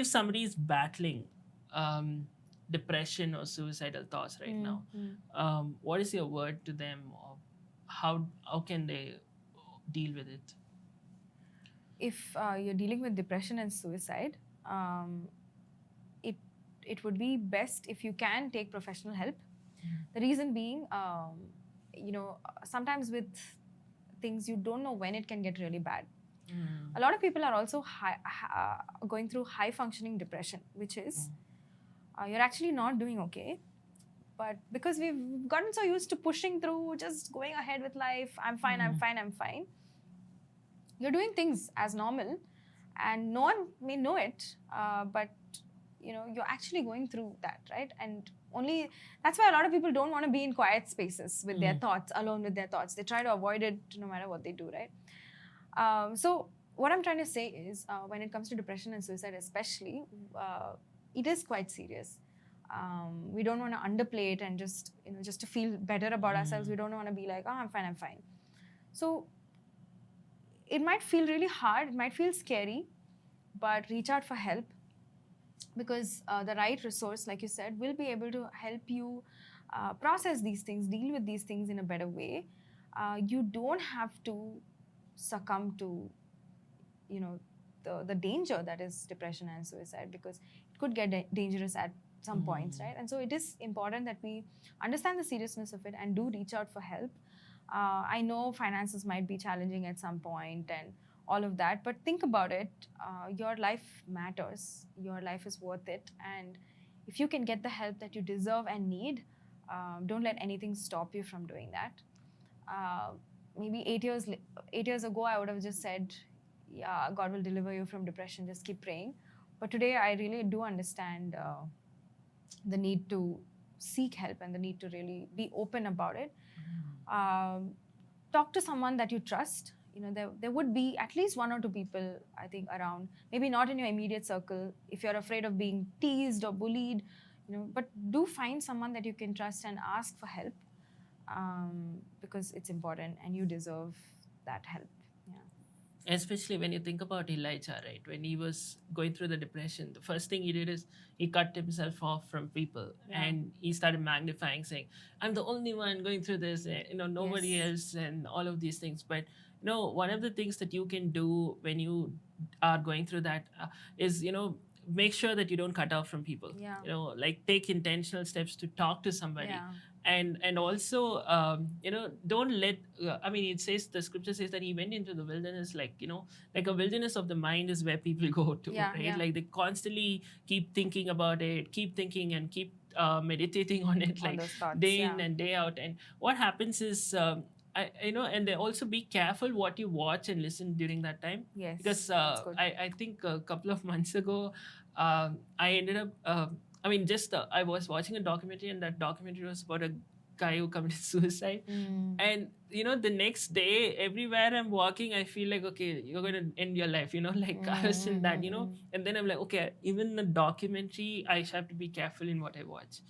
if somebody is battling depression or suicidal thoughts right now, what is your word to them, or how can they deal with it? If you're dealing with depression and suicide, it would be best if you can take professional help. The reason being, sometimes with things you don't know when it can get really bad. A lot of people are also going through high functioning depression, which is you're actually not doing okay, but because we've gotten so used to pushing through, just going ahead with life, I'm fine, I'm fine, I'm fine. You're doing things as normal, and no one may know it, but you're actually going through that, right? And only that's why a lot of people don't want to be in quiet spaces with their thoughts, alone with their thoughts. They try to avoid it no matter what they do, right? So what I'm trying to say is, when it comes to depression and suicide especially, it is quite serious. We don't want to underplay it and just to feel better about ourselves. We don't want to be like, oh, I'm fine, I'm fine. So it might feel really hard, it might feel scary, but reach out for help, because the right resource, like you said, will be able to help you process these things, deal with these things in a better way. You don't have to succumb to the danger that is depression and suicide, because it could get dangerous at some points, right? And so it is important that we understand the seriousness of it and do reach out for help. I know finances might be challenging at some point and all of that, but think about it. Your life matters. Your life is worth it. And if you can get the help that you deserve and need, don't let anything stop you from doing that. Maybe 8 years ago, I would have just said, yeah, God will deliver you from depression. Just keep praying. But today, I really do understand the need to seek help and the need to really be open about it. Talk to someone that you trust. There would be at least 1 or 2 people, I think, around. Maybe not in your immediate circle. If you're afraid of being teased or bullied, but do find someone that you can trust and ask for help, because it's important and you deserve that help. Yeah. Especially when you think about Elijah, right? When he was going through the depression, the first thing he did is he cut himself off from people, and he started magnifying, saying, I'm the only one going through this, nobody else, and all of these things. But one of the things that you can do when you are going through that is, make sure that you don't cut off from people. Like take intentional steps to talk to somebody. And also, don't let, it says, the scripture says that he went into the wilderness, like a wilderness of the mind is where people go to, right? Like they constantly keep thinking about it, keep thinking and keep meditating on it, like day in and day out. And what happens is, and they also be careful what you watch and listen during that time. Yes, because I think a couple of months ago, I ended up, I was watching a documentary, and that documentary was about a guy who committed suicide. And, the next day, everywhere I'm walking, I feel like, okay, you're going to end your life, like I was in that, and then I'm like, okay, even the documentary, I have to be careful in what I watch.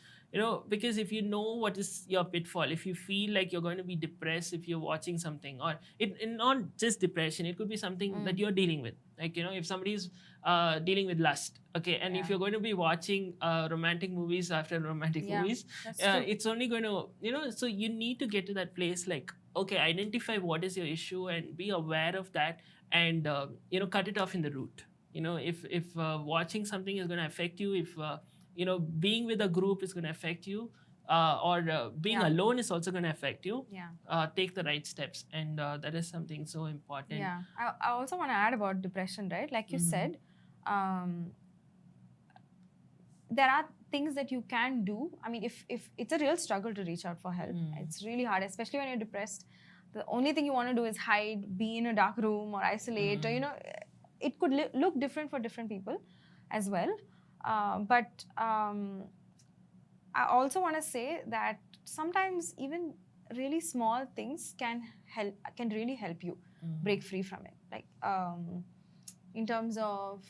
Because if you know what is your pitfall, if you feel like you're going to be depressed if you're watching something, or not just depression, it could be something that you're dealing with. Like, if somebody's dealing with lust, okay, and if you're going to be watching romantic movies after romantic movies, it's only going to, so you need to get to that place, like, okay, identify what is your issue and be aware of that, and, cut it off in the root. If watching something is going to affect you, if, being with a group is going to affect you, or being alone is also going to affect you, take the right steps. And that is something so important. Yeah. I also want to add about depression, right? Like you said, there are things that you can do. If it's a real struggle to reach out for help, it's really hard, especially when you're depressed. The only thing you want to do is hide, be in a dark room or isolate, or, it could look different for different people as well. But I also want to say that sometimes even really small things can really help you break free from it. Like in terms of,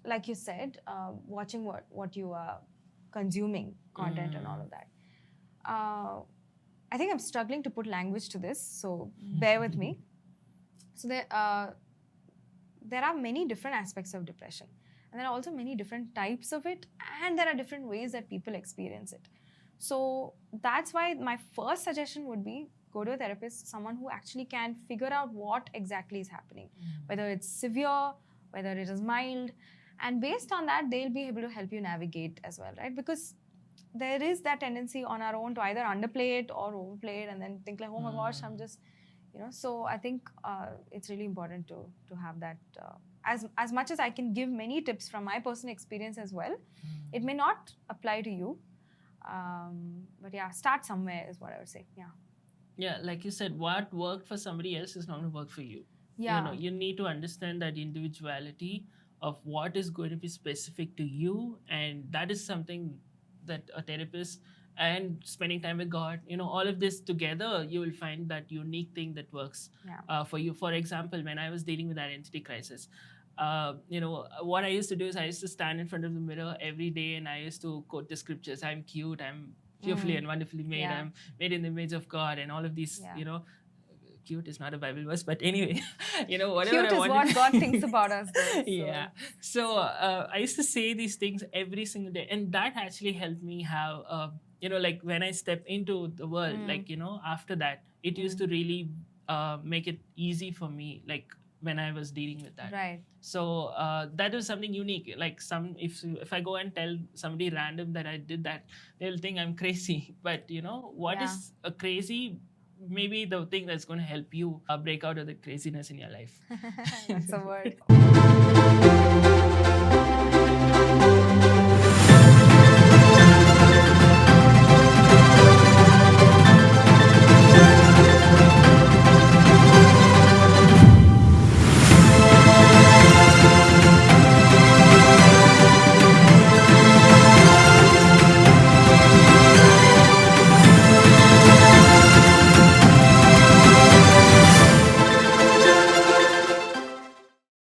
like you said, watching what you are consuming, content and all of that. I think I'm struggling to put language to this, so bear with me. So there are many different aspects of depression. And there are also many different types of it, and there are different ways that people experience it. So that's why my first suggestion would be go to a therapist, someone who actually can figure out what exactly is happening, whether it's severe, whether it is mild, and based on that, they'll be able to help you navigate as well, right? Because there is that tendency on our own to either underplay it or overplay it and then think like, oh my gosh, I'm just, so I think it's really important to have that. As much as I can give many tips from my personal experience as well, it may not apply to you. But yeah, start somewhere is what I would say. Yeah, like you said, what worked for somebody else is not going to work for you. Yeah. You need to understand that individuality of what is going to be specific to you, and that is something that a therapist and spending time with God, all of this together, you will find that unique thing that works for you. For example, when I was dealing with identity crisis, what I used to do is I used to stand in front of the mirror every day and I used to quote the scriptures. I'm cute, I'm fearfully and wonderfully made, I'm made in the image of God, and all of these, cute is not a Bible verse, but anyway, whatever. Cute is what God thinks about us, though, so. Yeah. So I used to say these things every single day, and that actually helped me have, like when I step into the world, after that, it used to really make it easy for me, like when I was dealing with that. Right. So that was something unique. Like if I go and tell somebody random that I did that, they'll think I'm crazy. But what is a crazy? Maybe the thing that's going to help you break out of the craziness in your life. That's a word.